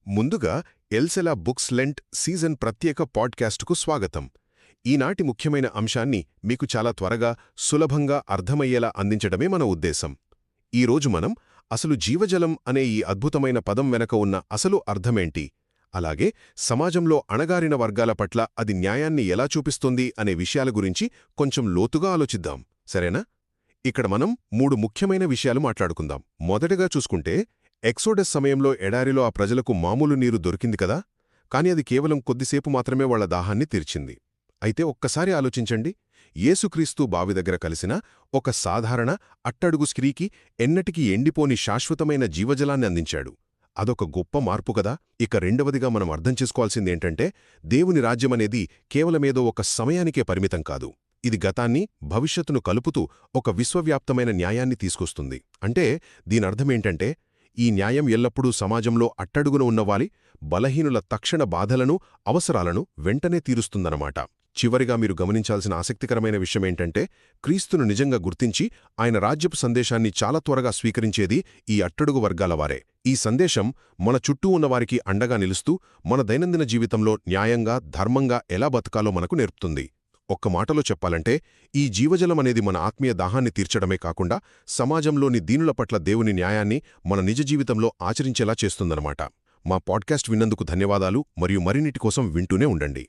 ముందుగా ఎల్సెలా books Lent season ప్రత్యేక పాడ్కాస్ట్కు స్వాగతం. ఈనాటి ముఖ్యమైన అంశాన్ని మీకు చాలా త్వరగా సులభంగా అర్థమయ్యేలా అందించడమే మన ఉద్దేశం. ఈరోజు మనం అసలు జీవజలం అనే ఈ అద్భుతమైన పదం వెనక ఉన్న అసలు అర్థమేంటి, అలాగే సమాజంలో అణగారిన వర్గాల పట్ల అది న్యాయాన్ని ఎలా చూపిస్తుంది అనే విషయాల గురించి కొంచెం లోతుగా ఆలోచిద్దాం, సరేనా? ఇక్కడ మనం 3 ముఖ్యమైన విషయాలు మాట్లాడుకుందాం. మొదటగా చూసుకుంటే, ఎక్సోడస్ సమయంలో ఎడారిలో ఆ ప్రజలకు మామూలు నీరు దొరికింది కదా, కాని అది కేవలం కొద్దిసేపు మాత్రమే వాళ్ల దాహాన్ని తీర్చింది. అయితే ఒక్కసారి ఆలోచించండి, యేసుక్రీస్తు బావి దగ్గర కలిసిన ఒక సాధారణ అట్టడుగు స్త్రీకి ఎన్నటికీ ఎండిపోని శాశ్వతమైన జీవజలాన్ని అందించాడు. అదొక గొప్ప మార్పు కదా. ఇక రెండవదిగా మనం అర్థం చేసుకోవాల్సిందేంటంటే, దేవుని రాజ్యమనేది కేవలమేదో ఒక సమయానికే పరిమితం కాదు. ఇది గతాన్ని, భవిష్యత్తును కలుపుతూ ఒక విశ్వవ్యాప్తమైన న్యాయాన్ని తీసుకొస్తుంది. అంటే దీనర్థమేంటంటే, ఈ న్యాయం ఎల్లప్పుడూ సమాజంలో అట్టడుగున ఉన్నవాలి, బలహీనుల తక్షణ బాధలను, అవసరాలను వెంటనే తీరుస్తుందన్నమాట. చివరిగా మీరు గమనించాల్సిన ఆసక్తికరమైన విషయమేంటంటే, క్రీస్తును నిజంగా గుర్తించి ఆయన రాజ్యపు సందేశాన్ని చాలా త్వరగా స్వీకరించేది ఈ అట్టడుగు వర్గాల వారే. ఈ సందేశం మన చుట్టూ ఉన్నవారికి అండగా నిలుస్తూ మన దైనందిన జీవితంలో న్యాయంగా, ధర్మంగా ఎలా బతకాలో మనకు నేర్పుతుంది. ఒక్క మాటలో చెప్పాలంటే, ఈ జీవజలమనేది మన ఆత్మీయ దాహాన్ని తీర్చడమే కాకుండా సమాజంలోని దీనుల పట్ల దేవుని న్యాయాన్ని మన నిజ జీవితంలో ఆచరించేలా చేస్తుందన్నమాట. మా పాడ్కాస్ట్ విన్నందుకు ధన్యవాదాలు, మరియు మరిన్నిటి కోసం వింటూనే ఉండండి.